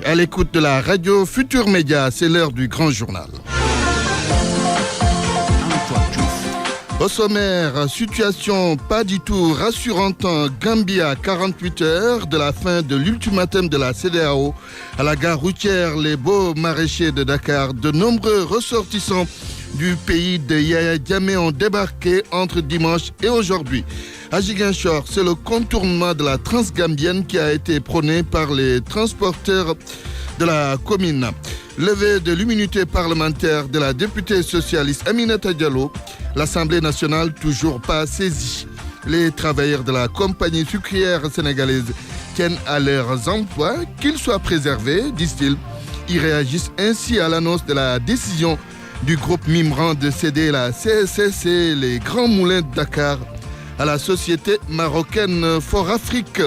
à l'écoute de la radio Futur Média, c'est l'heure du grand journal. Au sommaire, situation pas du tout rassurante en Gambie à 48 heures de la fin de l'ultimatum de la CEDEAO. À la gare routière Les Beaux Maraîchers de Dakar, de nombreux ressortissants du pays de Yaya Jammeh ont débarqué entre dimanche et aujourd'hui. À Ziguinchor, c'est le contournement de la Transgambienne qui a été prôné par les transporteurs de la commune. Levée de l'immunité parlementaire de la députée socialiste Aminata Diallo, l'Assemblée nationale toujours pas saisie. Les travailleurs de la compagnie sucrière sénégalaise tiennent à leurs emplois, qu'ils soient préservés, disent-ils. Ils réagissent ainsi à l'annonce de la décision du groupe Mimran de céder la CSS et les grands moulins de Dakar à la société marocaine For Afrique.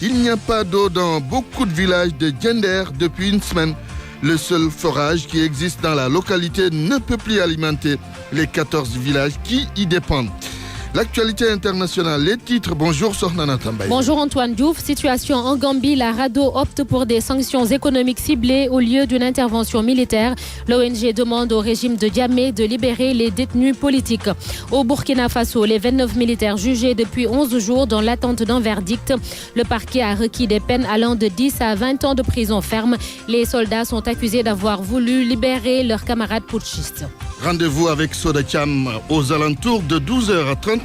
Il n'y a pas d'eau dans beaucoup de villages de Djender depuis une semaine. Le seul forage qui existe dans la localité ne peut plus alimenter les 14 villages qui y dépendent. L'actualité internationale, les titres. Bonjour Sornana Tambaye. Bonjour Antoine Diouf. Situation en Gambie, la RADDHO opte pour des sanctions économiques ciblées au lieu d'une intervention militaire. L'ONG demande au régime de Jammeh de libérer les détenus politiques. Au Burkina Faso, les 29 militaires jugés depuis 11 jours dans l'attente d'un verdict. Le parquet a requis des peines allant de 10 à 20 ans de prison ferme. Les soldats sont accusés d'avoir voulu libérer leurs camarades putschistes. Rendez-vous avec Soda Cham aux alentours de 12h30.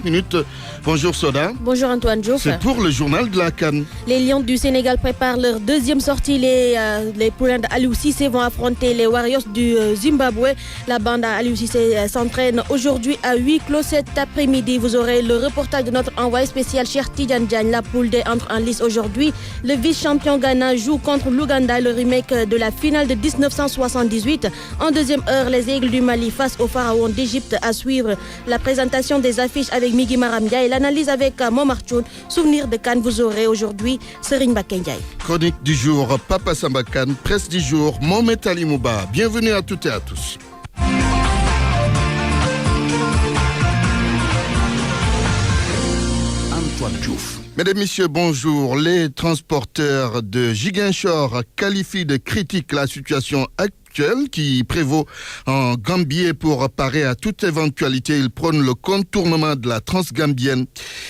Bonjour Soda. Bonjour Antoine Diouf. C'est pour le journal de la CAN. Les Lions du Sénégal préparent leur deuxième sortie. Les poulains d'Aliou Cissé vont affronter les Warriors du Zimbabwe. La bande à Aliou Cissé s'entraîne aujourd'hui à huis clos cet après-midi. Vous aurez le reportage de notre envoyé spécial Cheikh Tidiane Diagne. La poule D entre en lice aujourd'hui. Le vice-champion Ghana joue contre l'Ouganda, le remake de la finale de 1978. En deuxième heure, les Aigles du Mali face au Pharaon d'Égypte. À suivre la présentation des affiches avec Migui Maramdia et l'analyse avec Momar Tchoun. Souvenir de Cannes, vous aurez aujourd'hui Serigne Bakendiaï. Chronique du jour, Papa Sambakan. Presse du jour, Mohamed Ali Mouba. Bienvenue à toutes et à tous. Antoine Diouf. Mesdames, Messieurs, bonjour. Les transporteurs de Ziguinchor qualifient de critique la situation actuelle qui prévaut en Gambie. Pour parer à toute éventualité, ils prônent le contournement de la Transgambienne.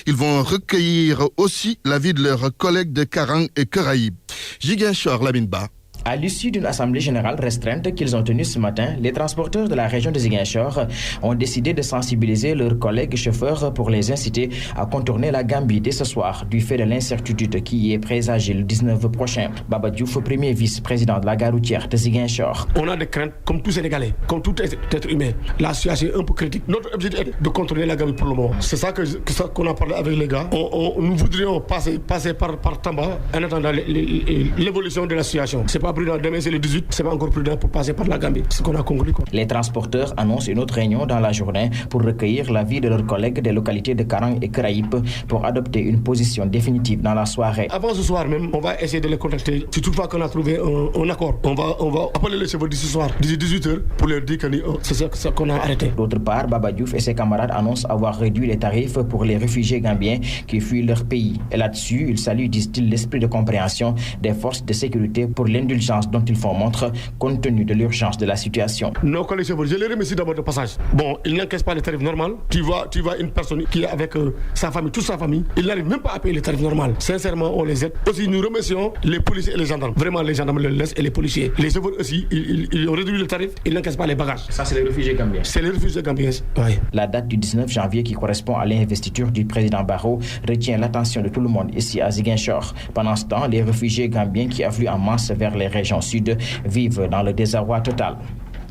Ils vont recueillir aussi l'avis de leurs collègues de Karang et Caraïbes. Ziguinchor, Laminba. À l'issue d'une assemblée générale restreinte qu'ils ont tenue ce matin, les transporteurs de la région de Ziguinchor ont décidé de sensibiliser leurs collègues chauffeurs pour les inciter à contourner la Gambie dès ce soir du fait de l'incertitude qui y est présagée le 19 prochain. Baba Diouf, premier vice-président de la gare routière de Ziguinchor. On a des craintes comme tout Sénégalais, comme tout être humain. La situation est un peu critique. Notre objectif est de contourner la Gambie pour le moment. C'est ça qu'on a parlé avec les gars. Nous voudrions passer par Tamba en attendant l'évolution de la situation. C'est pas prudent. Demain c'est le 18, c'est pas encore prudent pour passer par la Gambie. C'est ce qu'on a conclu. Les transporteurs annoncent une autre réunion dans la journée pour recueillir l'avis de leurs collègues des localités de Karang et Caraïbes pour adopter une position définitive dans la soirée. Avant ce soir même, on va essayer de les contacter. Si toutefois qu'on a trouvé un accord, on va appeler les chevaux d'ici ce soir, d'ici 18h, pour leur dire que c'est ça qu'on a arrêté. D'autre part, Baba Diouf et ses camarades annoncent avoir réduit les tarifs pour les réfugiés gambiens qui fuient leur pays. Et là-dessus, ils saluent, disent-ils, l'esprit de compréhension des forces de sécurité pour l'indulgence dont ils font montre compte tenu de l'urgence de la situation. Nos collègues, je les remercie d'abord de passage. Bon, ils n'encaissent pas les tarifs normaux. Tu vois une personne qui est avec sa famille, toute sa famille, il n'arrive même pas à payer les tarifs normaux. Sincèrement, on les aide. Aussi, nous remercions les policiers et les gendarmes. Vraiment, les gendarmes le laissent et les policiers. Les chauffeurs aussi, ils ont réduit les tarifs, ils n'encaissent pas les bagages. Ça, c'est les réfugiés gambiens. C'est les réfugiés gambiens, oui. La date du 19 janvier qui correspond à l'investiture du président Barrow retient l'attention de tout le monde ici à Ziguinchor. Pendant ce temps, les réfugiés gambiens qui affluent en masse vers les régions sud vivent dans le désarroi total.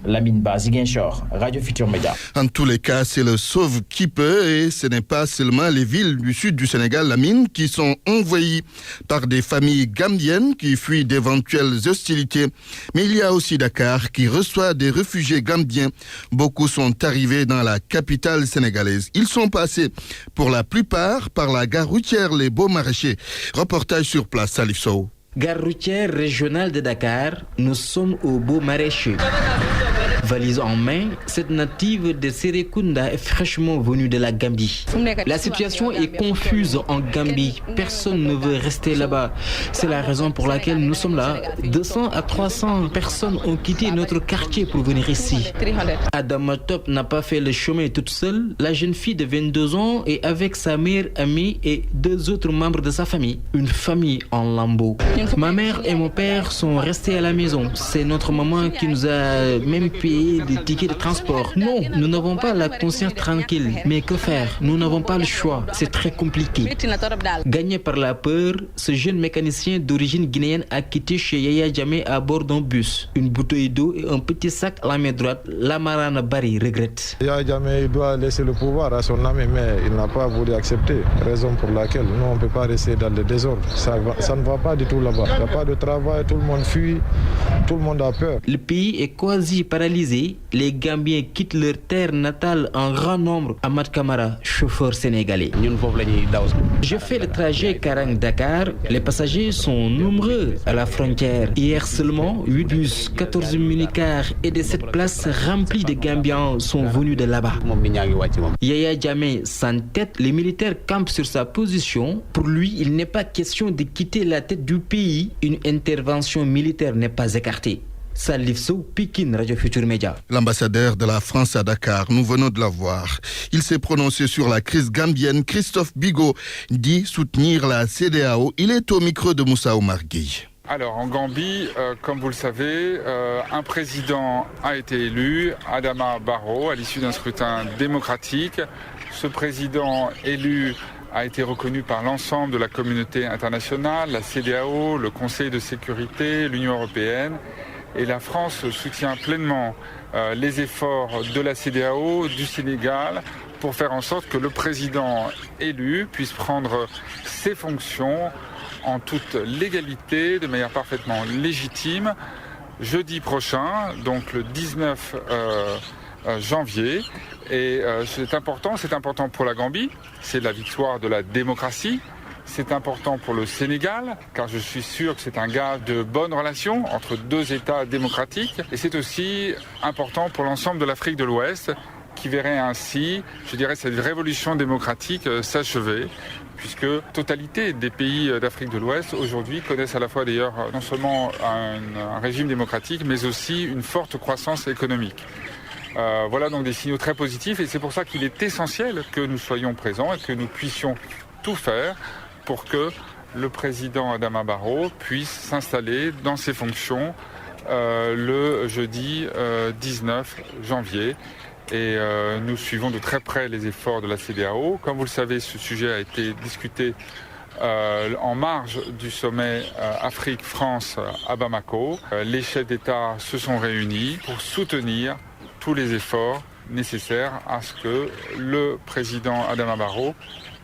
Lamine Ba, Ziguinchor, Radio Futur Média. En tous les cas, c'est le sauve qui peut et ce n'est pas seulement les villes du sud du Sénégal, Lamine, qui sont envahies par des familles gambiennes qui fuient d'éventuelles hostilités. Mais il y a aussi Dakar qui reçoit des réfugiés gambiens. Beaucoup sont arrivés dans la capitale sénégalaise. Ils sont passés pour la plupart par la gare routière Les Beaux Maraîchers. Reportage sur place, Salif Sow. Gare routière régionale de Dakar, nous sommes au Beaux Maraîchers. Valise en main, cette native de Serekunda est fraîchement venue de la Gambie. La situation est confuse en Gambie. Personne ne veut rester là-bas. C'est la raison pour laquelle nous sommes là. 200 à 300 personnes ont quitté notre quartier pour venir ici. Adama Top n'a pas fait le chemin toute seule. La jeune fille de 22 ans est avec sa mère amie et 2 autres membres de sa famille. Une famille en lambeaux. Ma mère et mon père sont restés à la maison. C'est notre maman qui nous a même payé des tickets de transport. Non, nous n'avons pas la conscience tranquille. Mais que faire? Nous n'avons pas le choix. C'est très compliqué. Gagné par la peur, ce jeune mécanicien d'origine guinéenne a quitté chez Yaya Jammeh à bord d'un bus. Une bouteille d'eau et un petit sac à la main droite. Lamarana Bari regrette. Yaya Jammeh doit laisser le pouvoir à son ami, mais il n'a pas voulu accepter. Raison pour laquelle nous, on ne peut pas rester dans le désordre. Ça ne va pas du tout là-bas. Il n'y a pas de travail, tout le monde fuit, tout le monde a peur. Le pays est quasi paralysé. Les Gambiens quittent leur terre natale en grand nombre. Ahmad Kamara, chauffeur sénégalais. Je fais le trajet Karang-Dakar. Les passagers sont nombreux à la frontière. Hier seulement, 8 bus, 14 minicars et de 7 places remplies de Gambiens sont venus de là-bas. Yaya Jammeh s'entête, les militaires campent sur sa position. Pour lui, il n'est pas question de quitter la tête du pays. Une intervention militaire n'est pas écartée. Salif Sow, Pékin, Radio Futur Média. L'ambassadeur de la France à Dakar, nous venons de la voir. Il s'est prononcé sur la crise gambienne. Christophe Bigot dit soutenir la CEDEAO. Il est au micro de Moussa Oumar Gueye. Alors en Gambie, comme vous le savez, un président a été élu, Adama Barrow, à l'issue d'un scrutin démocratique. Ce président élu a été reconnu par l'ensemble de la communauté internationale, la CEDEAO, le Conseil de sécurité, l'Union européenne. Et la France soutient pleinement les efforts de la CEDEAO, du Sénégal, pour faire en sorte que le président élu puisse prendre ses fonctions en toute légalité, de manière parfaitement légitime, jeudi prochain, donc le 19 janvier. Et c'est important pour la Gambie, c'est la victoire de la démocratie. C'est important pour le Sénégal, car je suis sûr que c'est un gage de bonnes relations entre 2 États démocratiques. Et c'est aussi important pour l'ensemble de l'Afrique de l'Ouest, qui verrait ainsi, je dirais, cette révolution démocratique s'achever, puisque totalité des pays d'Afrique de l'Ouest aujourd'hui connaissent à la fois d'ailleurs non seulement un régime démocratique, mais aussi une forte croissance économique. Voilà donc des signaux très positifs, et c'est pour ça qu'il est essentiel que nous soyons présents et que nous puissions tout faire pour que le président Adama Barrow puisse s'installer dans ses fonctions le jeudi 19 janvier. Et nous suivons de très près les efforts de la CEDEAO. Comme vous le savez, ce sujet a été discuté en marge du sommet Afrique-France à Bamako. Les chefs d'État se sont réunis pour soutenir tous les efforts nécessaires à ce que le président Adama Barrow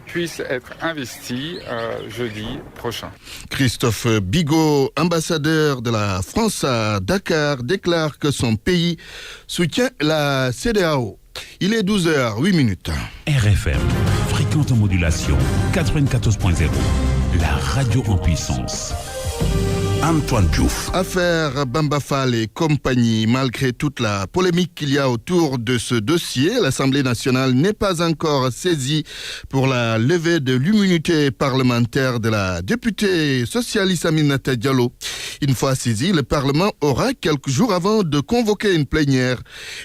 puisse être investi jeudi prochain. Christophe Bigot, ambassadeur de la France à Dakar, déclare que son pays soutient la CEDEAO. Il est 12h08. RFM, fréquente modulation 94.0, la radio en puissance. Antoine Diouf. Affaire Bamba Fall et compagnie. Malgré toute la polémique qu'il y a autour de ce dossier, l'Assemblée nationale n'est pas encore saisie pour la levée de l'immunité parlementaire de la députée socialiste Aminata Diallo. Une fois saisie, le Parlement aura quelques jours avant de convoquer une plénière.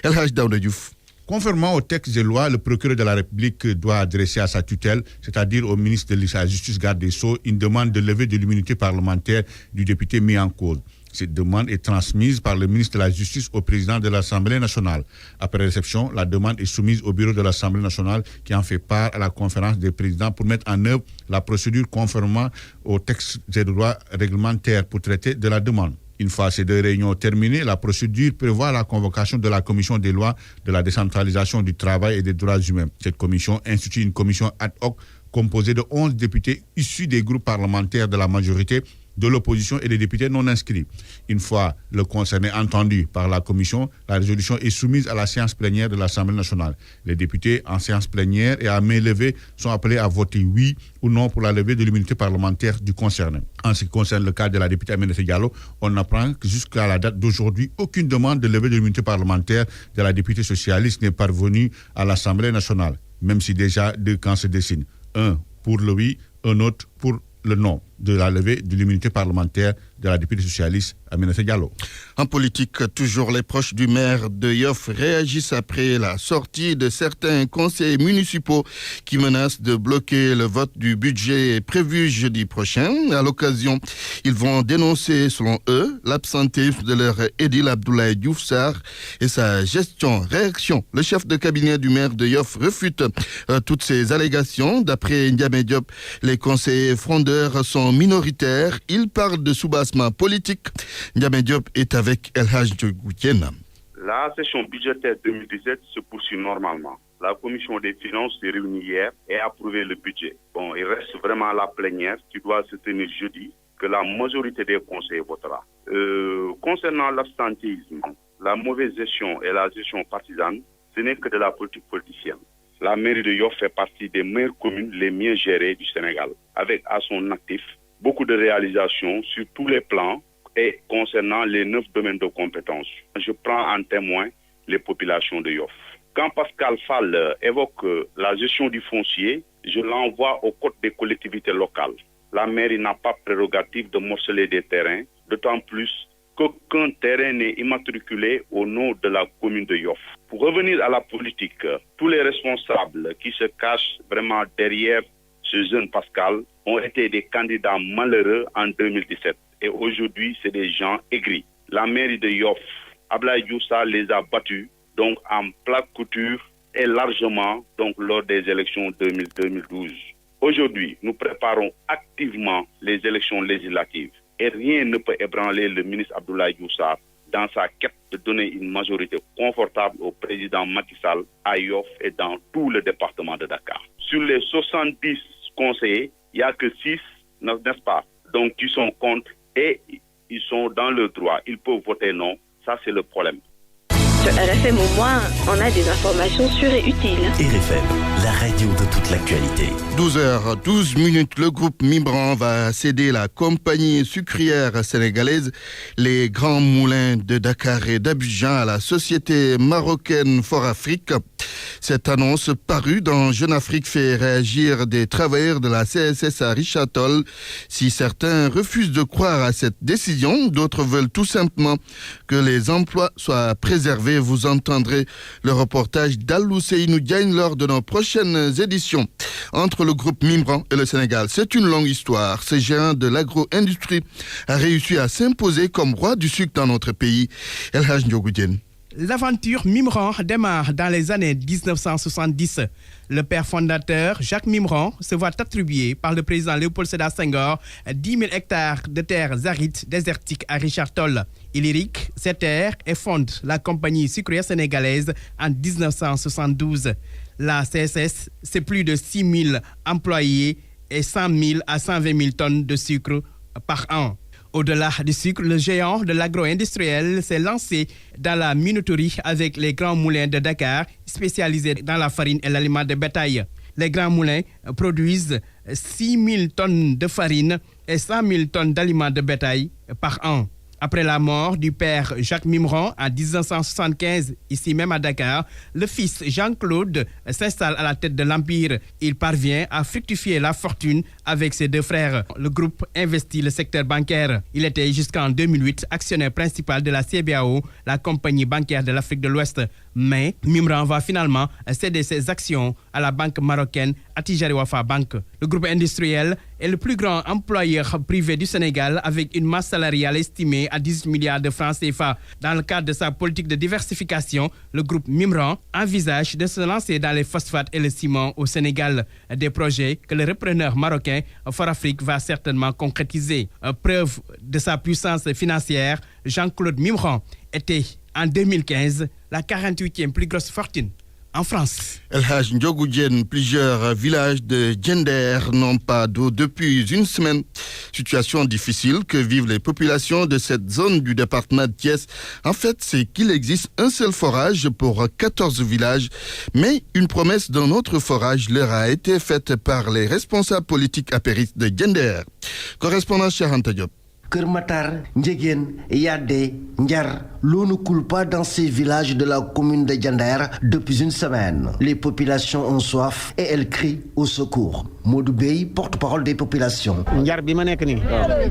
El Hadj Daouda Diouf. Conformément au texte de loi, le procureur de la République doit adresser à sa tutelle, c'est-à-dire au ministre de la Justice, garde des Sceaux, une demande de levée de l'immunité parlementaire du député mis en cause. Cette demande est transmise par le ministre de la Justice au président de l'Assemblée nationale. Après réception, la demande est soumise au bureau de l'Assemblée nationale qui en fait part à la conférence des présidents pour mettre en œuvre la procédure conformément au texte des lois réglementaires pour traiter de la demande. Une fois ces 2 réunions terminées, la procédure prévoit la convocation de la commission des lois, de la décentralisation du travail et des droits humains. Cette commission institue une commission ad hoc composée de 11 députés issus des groupes parlementaires de la majorité de l'opposition et des députés non inscrits. Une fois le concerné entendu par la commission, la résolution est soumise à la séance plénière de l'Assemblée nationale. Les députés en séance plénière et à main levée sont appelés à voter oui ou non pour la levée de l'immunité parlementaire du concerné. En ce qui concerne le cas de la députée Aminata Diallo, on apprend que jusqu'à la date d'aujourd'hui, aucune demande de levée de l'immunité parlementaire de la députée socialiste n'est parvenue à l'Assemblée nationale, même si déjà deux camps se dessinent. Un pour le oui, un autre pour le non de la levée de l'immunité parlementaire de la députée socialiste Aminata Diallo. En politique, toujours les proches du maire de Yoff réagissent après la sortie de certains conseillers municipaux qui menacent de bloquer le vote du budget prévu jeudi prochain. À l'occasion, ils vont dénoncer, selon eux, l'absentéisme de leur édile Abdoulaye Diouf Sarr et sa gestion. Réaction, le chef de cabinet du maire de Yoff refute toutes ces allégations. D'après Ndiamé Diop, les conseillers frondeurs sont minoritaires. Ils parlent de soubassement politique. Ndiamé Diop est avec El Hadj Goutiena. La session budgétaire 2017 se poursuit normalement. La commission des finances s'est réunie hier et a approuvé le budget. Bon, il reste vraiment la plénière qui doit se tenir jeudi, que la majorité des conseillers votera. Concernant l'absentéisme, la mauvaise gestion et la gestion partisane, ce n'est que de la politique politicienne. La mairie de Yoff fait partie des meilleures communes les mieux gérées du Sénégal, avec à son actif beaucoup de réalisations sur tous les plans et concernant les 9 domaines de compétences. Je prends en témoin les populations de Yoff. Quand Pascal Fall évoque la gestion du foncier, je l'envoie au code des collectivités locales. La mairie n'a pas prérogative de morceler des terrains, d'autant plus qu'aucun terrain n'est immatriculé au nom de la commune de Yoff. Pour revenir à la politique, tous les responsables qui se cachent vraiment derrière ce jeune Pascal ont été des candidats malheureux en 2017. Et aujourd'hui, c'est des gens aigris. La mairie de Yoff, Abdoulaye Diouf Sarr les a battus, donc en plaque couture et largement donc lors des élections 2012. Aujourd'hui, nous préparons activement les élections législatives. Et rien ne peut ébranler le ministre Abdoulaye Diouf Sarr dans sa quête de donner une majorité confortable au président Macky Sall à Yoff et dans tout le département de Dakar. Sur les 70 conseillers, il n'y a que 6, n'est-ce pas, donc qui sont contre et ils sont dans le droit. Ils peuvent voter non. Ça, c'est le problème. Sur RFM, au moins, on a des informations sûres et utiles. RFM, la radio de toute l'actualité. 12h12, le groupe Mibran va céder la compagnie sucrière sénégalaise Les Grands Moulins de Dakar et d'Abidjan à la société marocaine Fort Afrique. Cette annonce parue dans Jeune Afrique fait réagir des travailleurs de la CSS à Richard Toll. Si certains refusent de croire à cette décision, d'autres veulent tout simplement que les emplois soient préservés. Vous entendrez le reportage d'Alou Seynou Diagne lors de nos prochaines éditions. Entre le groupe Mibran et le Sénégal, c'est une longue histoire. Ce géant de l'agro-industrie a réussi à s'imposer comme roi du sucre dans notre pays. El Hadj Ndiogoudienne. L'aventure Mimran démarre dans les années 1970. Le père fondateur, Jacques Mimran, se voit attribuer par le président Léopold Sédar Senghor 10 000 hectares de terres arides désertiques à Richard Toll. Il irrigue ces terres et fonde la compagnie sucrière sénégalaise en 1972. La CSS, c'est plus de 6 000 employés et 100 000 à 120 000 tonnes de sucre par an. Au-delà du sucre, le géant de l'agro-industriel s'est lancé dans la minoterie avec les Grands Moulins de Dakar, spécialisés dans la farine et l'aliment de bétail. Les Grands Moulins produisent 6 000 tonnes de farine et 100 000 tonnes d'aliments de bétail par an. Après la mort du père Jacques Mimran en 1975, ici même à Dakar, le fils Jean-Claude s'installe à la tête de l'Empire. Il parvient à fructifier la fortune avec ses deux frères. Le groupe investit le secteur bancaire. Il était jusqu'en 2008 actionnaire principal de la CBAO, la compagnie bancaire de l'Afrique de l'Ouest. Mais Mimran va finalement céder ses actions à la banque marocaine Attijari Wafa Bank. Le groupe industriel est le plus grand employeur privé du Sénégal avec une masse salariale estimée à 18 milliards de francs CFA. Dans le cadre de sa politique de diversification, le groupe Mimran envisage de se lancer dans les phosphates et le ciment au Sénégal. Des projets que le repreneur marocain Fort Afrique va certainement concrétiser. Preuve de sa puissance financière, Jean-Claude Mimran était en 2015 la 48e plus grosse fortune en France. El Hadj Ndiogou Diène, plusieurs villages de Diender n'ont pas d'eau depuis une semaine. Situation difficile que vivent les populations de cette zone du département de Thiès. En fait, c'est qu'il existe un seul forage pour 14 villages, mais une promesse d'un autre forage leur a été faite par les responsables politiques apéristes de Diender. Correspondant Cheikh Anta Diop. Kermatar, Ndjegen, Yadé, Ndiar, l'eau ne coule pas dans ces villages de la commune de Diender depuis une semaine. Les populations ont soif et elles crient au secours. Modou Bey, porte-parole des populations. Ndiar bi ma nekk nii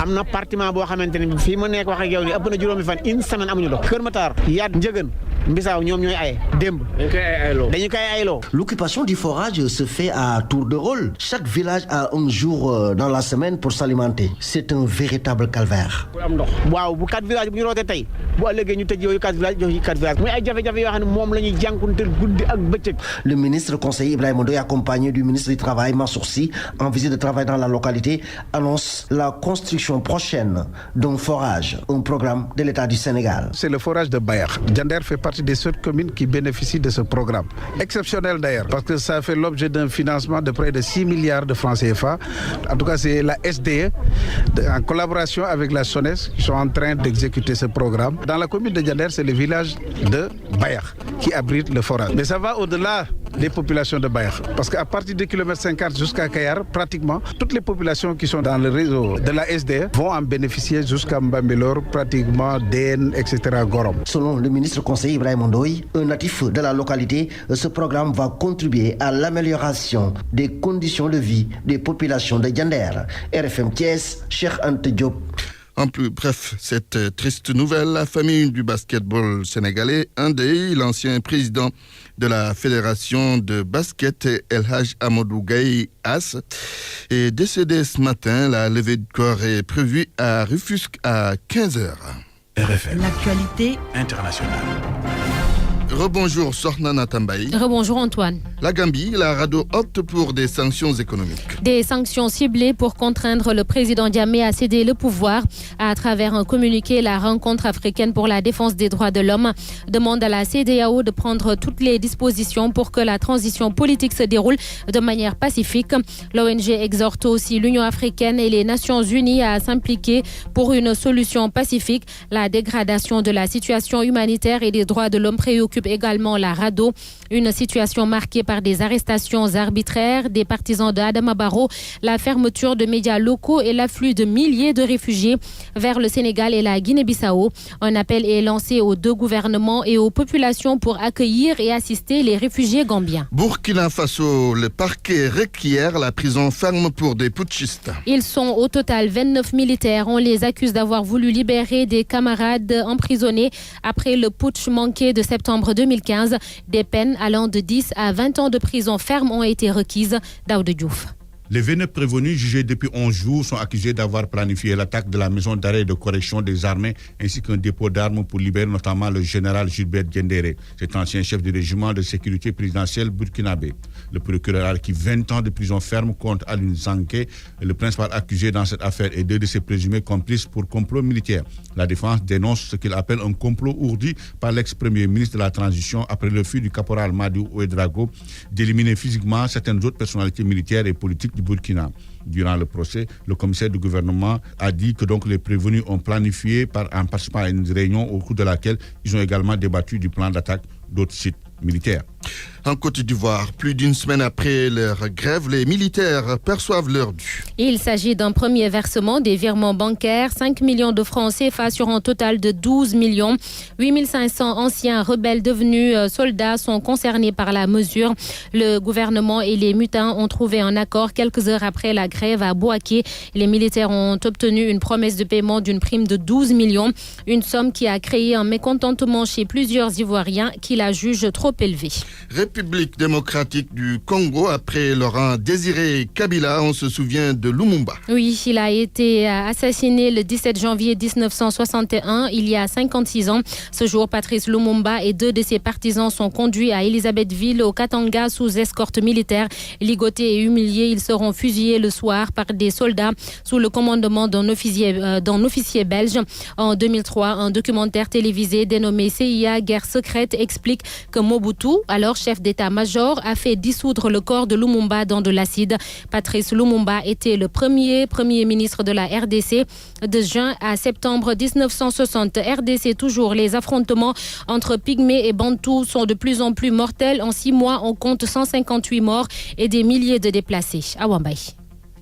am na appartement boo xamante ne fii ma nekk wax ak yow nii ëpp na juróomi fan une semaine amuñu ndox. Kër Matar, Yad, Ndjegen, Mbissaaw ñoom ñooy aye démb. dañu koy ayloo. L'occupation du forage se fait à tour de rôle. Chaque village a un jour dans la semaine pour s'alimenter. C'est un véritable calvaire. waaw bu 4 villages bu ñu rootee tey bu ëllëgee ñu tëj yooyu 4 villages jox yi 4 villages muy ay jafe-jafe yoo xam ne moom la ñuy jànkuwanteel guddi ak bëccëg. Le ministre conseiller Ibrahima Ndoye, accompagné du ministre du Travail Mansour Sy, en visite de travail dans la localité, annonce la construction prochaine d'un forage, un programme de l'État du Sénégal. C'est le forage de Bayakh. Diender fait partie des seules communes qui bénéficient de ce programme. Exceptionnel d'ailleurs, parce que ça fait l'objet d'un financement de près de 6 milliards de francs CFA. En tout cas, c'est la SDE, en collaboration avec la SONES, qui sont en train d'exécuter ce programme. Dans la commune de Diender, c'est le village de Bayakh qui abrite le forage. Mais ça va au-delà des populations de Bayakh, parce qu'à partir de kilomètre 50 jusqu'à Kayar, pratiquement toutes les populations qui sont dans le réseau de la SDE vont en bénéficier jusqu'à Mbambilor, pratiquement Den, etc. Gorom. Selon le ministre conseiller Ibrahima Ndoye, un natif de la localité, ce programme va contribuer à l'amélioration des conditions de vie des populations de Diender. RFM Thiès, Cheikh Anta Diop. En plus bref, cette triste nouvelle, la famille du basketball sénégalais, Ndeye, l'ancien président de la fédération de basket, El Hadj Amadou Gaye As, est décédé ce matin. La levée de corps est prévue à Rufisque à 15h. RFM. L'actualité internationale. Rebonjour Sorna Natambaï. Rebonjour Antoine. La Gambie, la RADDHO opte pour des sanctions économiques. Des sanctions ciblées pour contraindre le président Diamé à céder le pouvoir. À travers un communiqué, la rencontre africaine pour la défense des droits de l'homme demande à la CEDEAO de prendre toutes les dispositions pour que la transition politique se déroule de manière pacifique. L'ONG exhorte aussi l'Union africaine et les Nations unies à s'impliquer pour une solution pacifique. La dégradation de la situation humanitaire et des droits de l'homme préoccupe également la RADDHO. Une situation marquée par des arrestations arbitraires des partisans de Adama Barrow, la fermeture de médias locaux et l'afflux de milliers de réfugiés vers le Sénégal et la Guinée-Bissau. Un appel est lancé aux deux gouvernements et aux populations pour accueillir et assister les réfugiés gambiens. Burkina Faso, le parquet requiert la prison ferme pour des putschistes. Ils sont au total 29 militaires. On les accuse d'avoir voulu libérer des camarades emprisonnés après le putsch manqué de septembre 2015. Des peines allant de 10 à 20 ans de prison ferme ont été requises. Daoud Diouf. Les 29 prévenus jugés depuis 11 jours sont accusés d'avoir planifié l'attaque de la maison d'arrêt et de correction des armées ainsi qu'un dépôt d'armes pour libérer notamment le général Gilbert Diendéré, cet ancien chef du régiment de sécurité présidentielle burkinabé. Le procureur a acquis 20 ans de prison ferme contre Alun Zanké, le principal accusé dans cette affaire, et deux de ses présumés complices pour complot militaire. La défense dénonce ce qu'il appelle un complot ourdi par l'ex-premier ministre de la Transition après le refus du caporal Madou Ouedraogo d'éliminer physiquement certaines autres personnalités militaires et politiques du Burkina. Durant le procès, le commissaire du gouvernement a dit que donc les prévenus ont planifié en participant à une réunion au cours de laquelle ils ont également débattu du plan d'attaque d'autres sites militaires. En Côte d'Ivoire, plus d'une semaine après leur grève, les militaires perçoivent leur dû. Il s'agit d'un premier versement des virements bancaires. 5 millions de francs CFA sur un total de 12 millions. 8500 anciens rebelles devenus soldats sont concernés par la mesure. Le gouvernement et les mutins ont trouvé un accord quelques heures après la grève à Bouaké. Les militaires ont obtenu une promesse de paiement d'une prime de 12 millions. Une somme qui a créé un mécontentement chez plusieurs Ivoiriens qui la jugent trop élevée. République démocratique du Congo, après Laurent Désiré Kabila, on se souvient de Lumumba. Oui, il a été assassiné le 17 janvier 1961, il y a 56 ans. Ce jour, Patrice Lumumba et deux de ses partisans sont conduits à Elisabethville, au Katanga, sous escorte militaire. Ligotés et humiliés, ils seront fusillés le soir par des soldats sous le commandement d'un officier belge. En 2003, un documentaire télévisé dénommé CIA Guerre secrète explique que Mobutu, alors chef d'état-major, a fait dissoudre le corps de Lumumba dans de l'acide. Patrice Lumumba était le premier ministre de la RDC. De juin à septembre 1960, RDC toujours, les affrontements entre Pygmées et Bantous sont de plus en plus mortels. En 6 mois, on compte 158 morts et des milliers de déplacés. À Wambaye.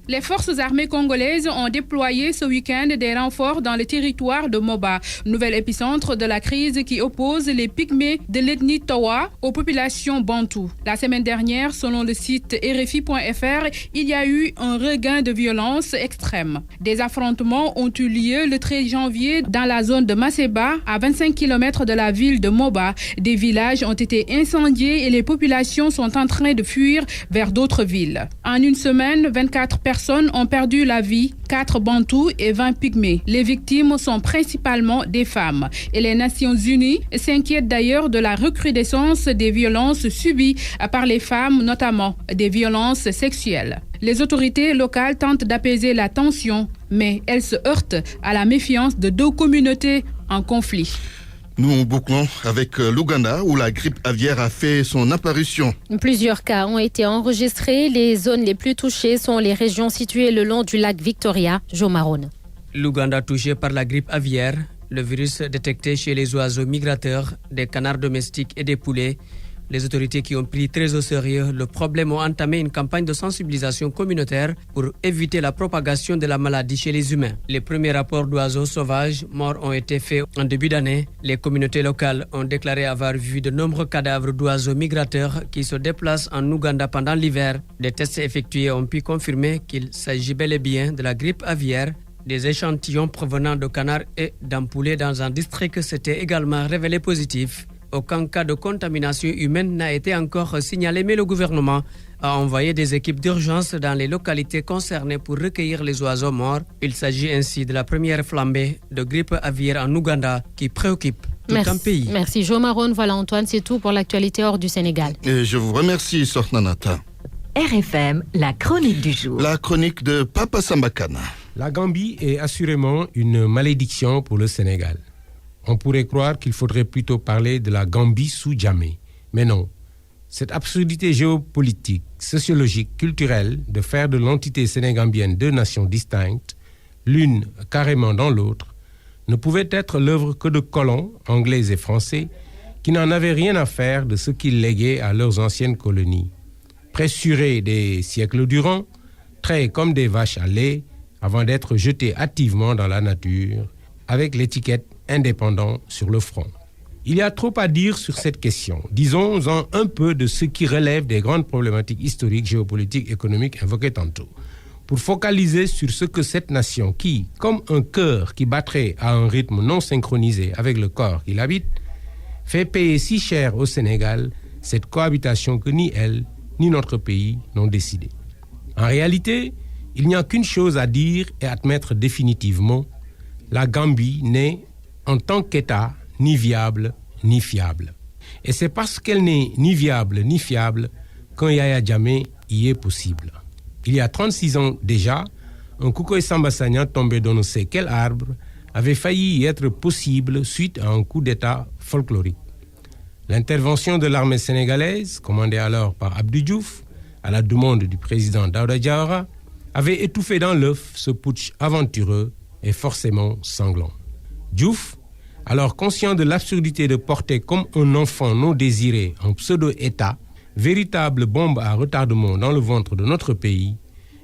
Les forces armées congolaises ont déployé ce week-end des renforts dans le territoire de Moba, nouvel épicentre de la crise qui oppose les Pygmées de l'ethnie Tawa aux populations bantoues. La semaine dernière, selon le site RFI.fr, il y a eu un regain de violence extrême. Des affrontements ont eu lieu le 13 janvier dans la zone de Maseba, à 25 km de la ville de Moba. Des villages ont été incendiés et les populations sont en train de fuir vers d'autres villes. En une semaine, 24 personnes ont perdu la vie, 4 Bantous et 20 Pygmées. Les victimes sont principalement des femmes. Et les Nations Unies s'inquiètent d'ailleurs de la recrudescence des violences subies par les femmes, notamment des violences sexuelles. Les autorités locales tentent d'apaiser la tension, mais elles se heurtent à la méfiance de 2 communautés en conflit. Nous bouclons avec l'Ouganda où la grippe aviaire a fait son apparition. Plusieurs cas ont été enregistrés. Les zones les plus touchées sont les régions situées le long du lac Victoria. Jo Marone. L'Ouganda touché par la grippe aviaire, le virus détecté chez les oiseaux migrateurs, des canards domestiques et des poulets. Les autorités qui ont pris très au sérieux le problème ont entamé une campagne de sensibilisation communautaire pour éviter la propagation de la maladie chez les humains. Les premiers rapports d'oiseaux sauvages morts ont été faits en début d'année. Les communautés locales ont déclaré avoir vu de nombreux cadavres d'oiseaux migrateurs qui se déplacent en Ouganda pendant l'hiver. Des tests effectués ont pu confirmer qu'il s'agit bel et bien de la grippe aviaire. Des échantillons provenant de canards et d'un poulet dans un district s'étaient également révélés positifs. Aucun cas de contamination humaine n'a été encore signalé, mais le gouvernement a envoyé des équipes d'urgence dans les localités concernées pour recueillir les oiseaux morts. Il s'agit ainsi de la première flambée de grippe aviaire en Ouganda qui préoccupe tout un pays. Merci Jo Marone. Voilà Antoine, c'est tout pour l'actualité hors du Sénégal. Et je vous remercie Sornanata. RFM, la chronique du jour. La chronique de Papa Sambakana. La Gambie est assurément une malédiction pour le Sénégal. On pourrait croire qu'il faudrait plutôt parler de la Gambie sous Jammeh. Mais non. Cette absurdité géopolitique, sociologique, culturelle de faire de l'entité sénégambienne 2 nations distinctes, l'une carrément dans l'autre, ne pouvait être l'œuvre que de colons, anglais et français, qui n'en avaient rien à faire de ce qu'ils léguaient à leurs anciennes colonies. Pressurés des siècles durant, traits comme des vaches à lait, avant d'être jetés hâtivement dans la nature, avec l'étiquette indépendant sur le front. Il y a trop à dire sur cette question. Disons-en un peu de ce qui relève des grandes problématiques historiques, géopolitiques, économiques invoquées tantôt, pour focaliser sur ce que cette nation qui, comme un cœur qui battrait à un rythme non synchronisé avec le corps qui l'habite, fait payer si cher au Sénégal cette cohabitation que ni elle, ni notre pays n'ont décidé. En réalité, il n'y a qu'une chose à dire et admettre définitivement. La Gambie n'est, en tant qu'État, ni viable, ni fiable. Et c'est parce qu'elle n'est ni viable, ni fiable qu'un Yaya Jammeh y est possible. Il y a 36 ans déjà, un Kukoy Samba Sagna tombé dans ne sait quel arbre avait failli y être possible suite à un coup d'État folklorique. L'intervention de l'armée sénégalaise, commandée alors par Abdou Diouf, à la demande du président Daouda Diawara, avait étouffé dans l'œuf ce putsch aventureux et forcément sanglant. Diouf, alors conscient de l'absurdité de porter comme un enfant non désiré un pseudo-État, véritable bombe à retardement dans le ventre de notre pays,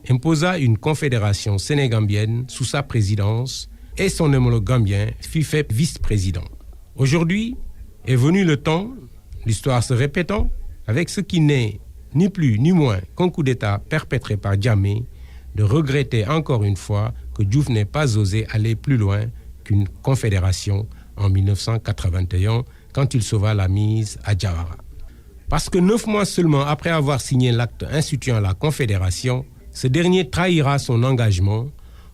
imposa une confédération sénégambienne sous sa présidence et son homologue gambien fut fait vice-président. Aujourd'hui est venu le temps, l'histoire se répétant, avec ce qui n'est ni plus ni moins qu'un coup d'État perpétré par Jammeh, de regretter encore une fois que Diouf n'ait pas osé aller plus loin qu'une confédération en 1981 quand il sauva la mise à Diawara. Parce que 9 mois seulement après avoir signé l'acte instituant la confédération, ce dernier trahira son engagement.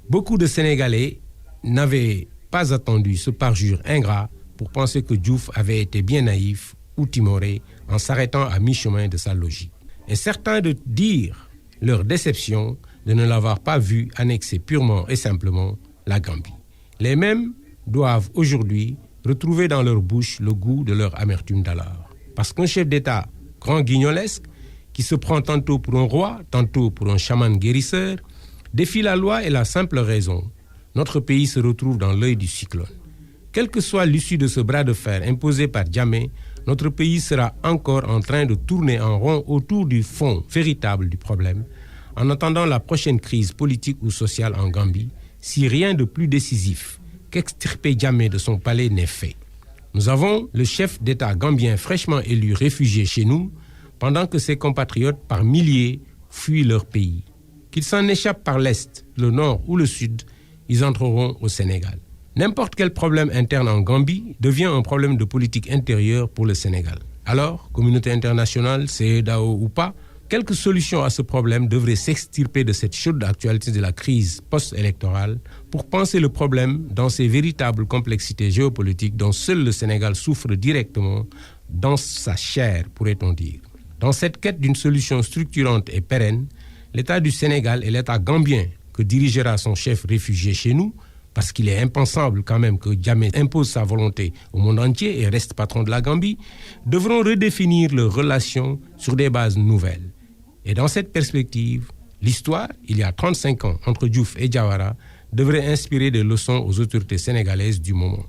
Beaucoup de Sénégalais n'avaient pas attendu ce parjure ingrat pour penser que Diouf avait été bien naïf ou timoré en s'arrêtant à mi-chemin de sa logique. Et certains de dire leur déception de ne l'avoir pas vu annexer purement et simplement la Gambie. Les mêmes doivent aujourd'hui retrouver dans leur bouche le goût de leur amertume d'alors. Parce qu'un chef d'État grand guignolesque, qui se prend tantôt pour un roi, tantôt pour un chaman guérisseur, défie la loi et la simple raison. Notre pays se retrouve dans l'œil du cyclone. Quelle que soit l'issue de ce bras de fer imposé par Jammeh, notre pays sera encore en train de tourner en rond autour du fond véritable du problème, en attendant la prochaine crise politique ou sociale en Gambie, si rien de plus décisif qu'extirper Jammeh de son palais n'est fait. Nous avons le chef d'État gambien fraîchement élu réfugié chez nous, pendant que ses compatriotes par milliers fuient leur pays. Qu'ils s'en échappent par l'Est, le Nord ou le Sud, ils entreront au Sénégal. N'importe quel problème interne en Gambie devient un problème de politique intérieure pour le Sénégal. Alors, communauté internationale, CEDEAO ou pas, quelques solutions à ce problème devraient s'extirper de cette chaude actualité de la crise post-électorale pour penser le problème dans ses véritables complexités géopolitiques dont seul le Sénégal souffre directement dans sa chair, pourrait-on dire. Dans cette quête d'une solution structurante et pérenne, l'État du Sénégal et l'État gambien que dirigera son chef réfugié chez nous, parce qu'il est impensable quand même que Jammeh impose sa volonté au monde entier et reste patron de la Gambie, devront redéfinir leurs relations sur des bases nouvelles. Et dans cette perspective, l'histoire, il y a 35 ans, entre Diouf et Jawara, devrait inspirer des leçons aux autorités sénégalaises du moment.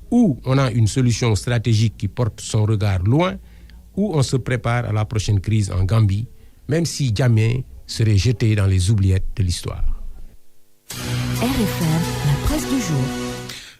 Ou on a une solution stratégique qui porte son regard loin, ou on se prépare à la prochaine crise en Gambie, même si Jammeh serait jeté dans les oubliettes de l'histoire. RFM, la presse du jour.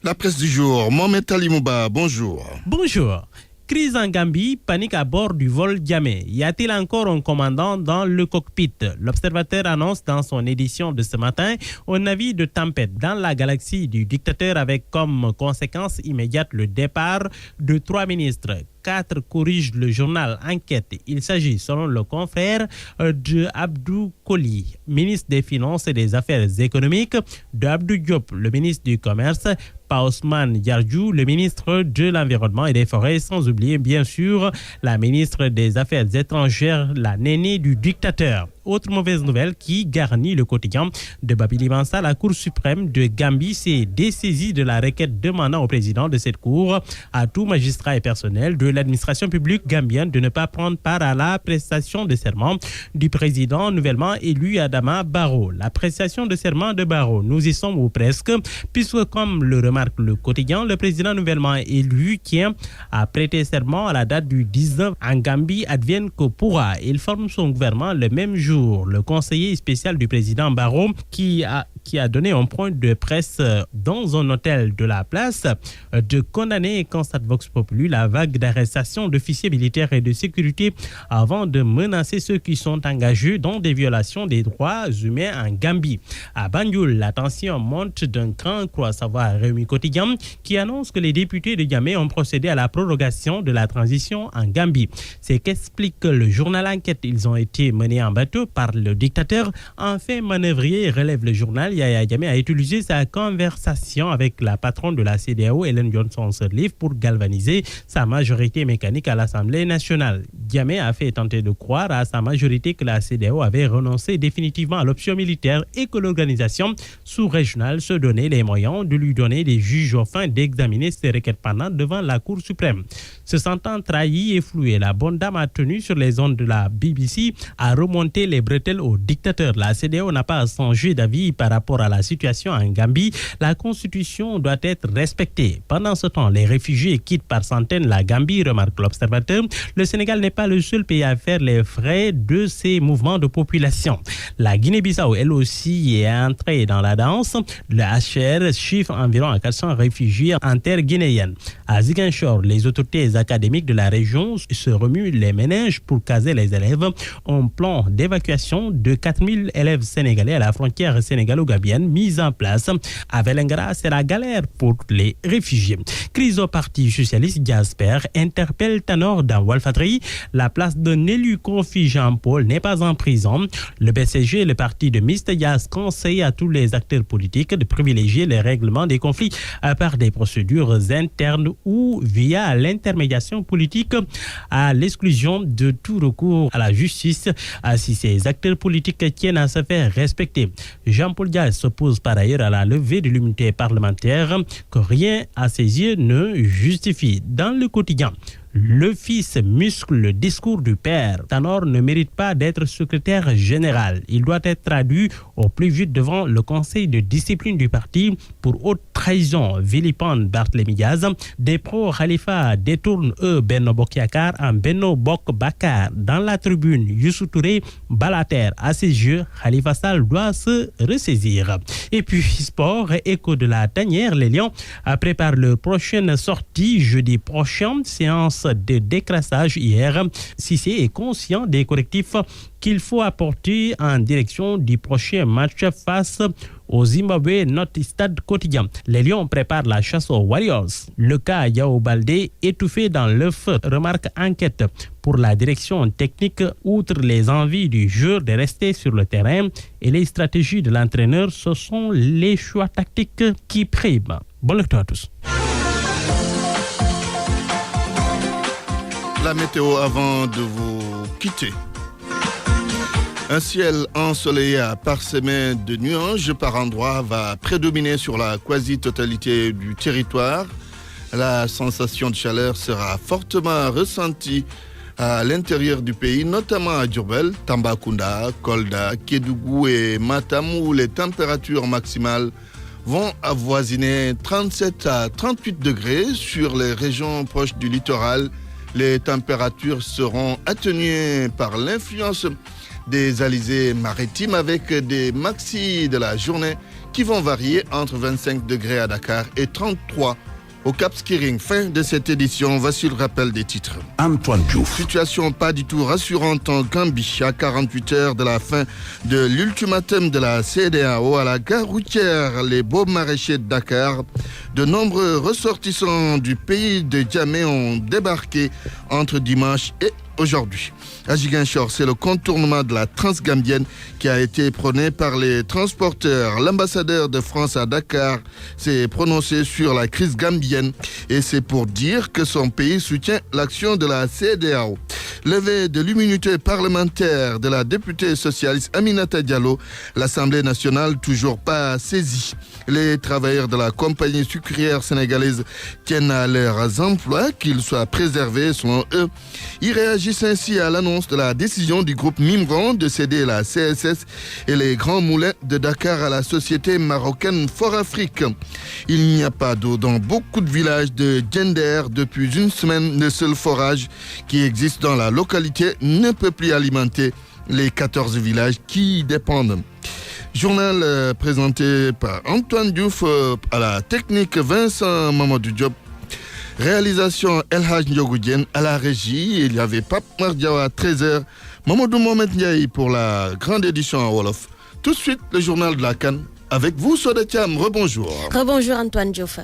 La presse du jour, Mohamed Ali Mouba, bonjour. Bonjour. Crise en Gambie, panique à bord du vol Jammeh. Y a-t-il encore un commandant dans le cockpit? L'Observateur annonce dans son édition de ce matin un avis de tempête dans la galaxie du dictateur avec comme conséquence immédiate le départ de 3 ministres. 4 corrigent le journal Enquête. Il s'agit, selon le confrère, de Abdou Koli, ministre des Finances et des Affaires économiques, de Abdou Diop, le ministre du Commerce, Pausman Yardjou, le ministre de l'Environnement et des Forêts, sans oublier bien sûr la ministre des Affaires étrangères, la nénée du dictateur. Autre mauvaise nouvelle qui garnit le quotidien de Babili Mansa, la Cour suprême de Gambie s'est dessaisie de la requête demandant au président de cette cour, à tout magistrat et personnel de l'administration publique gambienne de ne pas prendre part à la prestation de serment du président nouvellement élu Adama Barrow. La prestation de serment de Barrow, nous y sommes ou presque, puisque comme le remarque le quotidien, le président nouvellement élu tient à prêter serment à la date du 19 en Gambie, advienne que pourra. Il forme son gouvernement le même jour. Le conseiller spécial du président Barrow qui a donné un point de presse dans un hôtel de la place de condamner, constate Vox Populi, la vague d'arrestations d'officiers militaires et de sécurité avant de menacer ceux qui sont engagés dans des violations des droits humains en Gambie. À Banjul, la tension monte d'un cran, croit savoir Réumi Quotidien, qui annonce que les députés de Jammeh ont procédé à la prorogation de la transition en Gambie. C'est qu'explique le journal Enquête. Ils ont été menés en bateau par le dictateur. Enfin manœuvrier, relève le journal, Yaya Jammeh a utilisé sa conversation avec la patronne de la CEDEAO, Ellen Johnson Sirleaf, pour galvaniser sa majorité mécanique à l'Assemblée nationale. Jammeh a fait tenter de croire à sa majorité que la CEDEAO avait renoncé définitivement à l'option militaire et que l'organisation sous-régionale se donnait les moyens de lui donner des juges afin d'examiner ses requêtes pendantes devant la Cour suprême. Se sentant trahi et floué, la bonne dame a tenu sur les ondes de la BBC à remonter les bretelles au dictateur. La CEDEAO n'a pas changé d'avis par rapport à la situation en Gambie. La constitution doit être respectée. Pendant ce temps, les réfugiés quittent par centaines la Gambie, remarque l'Observateur. Le Sénégal n'est pas le seul pays à faire les frais de ces mouvements de population. La Guinée-Bissau, elle aussi, est entrée dans la danse. Le HCR chiffre environ à 400 réfugiés en terre guinéenne. À Ziguinchor, les autorités académiques de la région se remuent les méninges pour caser les élèves. Un plan d'évacuation de 4000 élèves sénégalais à la frontière sénégalo-gambienne mise en place. À Vélingara, c'est la galère pour les réfugiés. Crise au Parti socialiste, Jasper interpelle Tanor dans Walfadri. La place d'un élu confie Jean-Paul n'est pas en prison. Le BCG, le parti de Mr. Diaz, conseille à tous les acteurs politiques de privilégier les règlements des conflits par des procédures internes ou via l'intermédiation politique, à l'exclusion de tout recours à la justice si ces acteurs politiques tiennent à se faire respecter. Jean-Paul Diaz s'oppose par ailleurs à la levée de l'immunité parlementaire que rien à ses yeux ne justifie. Dans le quotidien, Le fils muscle le discours du père. Tanor ne mérite pas d'être secrétaire général. Il doit être traduit au plus vite devant le conseil de discipline du parti pour haute trahison, vilipende Barthélémy Diaz. Des pro-Khalifa détournent Benno Bokk Yakaar en Benno Bokk Bakar. Dans la tribune, Youssou Touré Balater. À ses yeux, Khalifa Sall doit se ressaisir. Et puis, sport, écho de la tanière, les Lions préparent leur prochaine sortie jeudi prochain. Séance de décrassage hier. Cissé est conscient des correctifs qu'il faut apporter en direction du prochain match face au Zimbabwe, notre stade quotidien. Les Lions préparent la chasse aux Warriors. Le cas Yao Baldé étouffé dans l'œuf, remarque enquête pour la direction technique. Outre les envies du joueur de rester sur le terrain et les stratégies de l'entraîneur, ce sont les choix tactiques qui priment. Bonne lecture à tous. La météo avant de vous quitter. Un ciel ensoleillé parsemé de nuages par endroits va prédominer sur la quasi-totalité du territoire. La sensation de chaleur sera fortement ressentie à l'intérieur du pays, notamment à Diourbel, Tambacounda, Kolda, Kédougou et Matam, où les températures maximales vont avoisiner 37 à 38 degrés. Sur les régions proches du littoral, les températures seront atténuées par l'influence des alizés maritimes avec des maxis de la journée qui vont varier entre 25 degrés à Dakar et 33 au Cap Skirring. Fin de cette édition, voici le rappel des titres. Antoine Diouf. Situation pas du tout rassurante en Gambie à 48 heures de la fin de l'ultimatum de la CEDEAO à la gare routière Les Beaux Maraîchers de Dakar. De nombreux ressortissants du pays de Djamé ont débarqué entre dimanche et aujourd'hui. À Ziguinchor, c'est le contournement de la Transgambienne qui a été prôné par les transporteurs. L'ambassadeur de France à Dakar s'est prononcé sur la crise gambienne et c'est pour dire que son pays soutient l'action de la CEDEAO. Levée de l'immunité parlementaire de la députée socialiste Aminata Diallo, l'Assemblée nationale toujours pas saisie. Les travailleurs de la compagnie sucrière sénégalaise tiennent à leurs emplois, qu'ils soient préservés selon eux. Ils réagissent ainsi à l'annonce de la décision du groupe Mimran de céder la CSS et les grands moulins de Dakar à la société marocaine Forafrique. Il n'y a pas d'eau dans beaucoup de villages de Djender depuis une semaine. Le seul forage qui existe dans la localité ne peut plus alimenter les 14 villages qui dépendent. Journal présenté par Antoine Diouf, à la technique Vincent Mamadou Diop. Réalisation El Hadj Ndiogoudien, à la régie. Il y avait Pape Mardiawa à 13h. Mamadou Mohamed Ndiaye pour la grande édition en Wolof. Tout de suite, le journal de la CAN. Avec vous, Soda Thiam. Rebonjour. Rebonjour Antoine Diouf.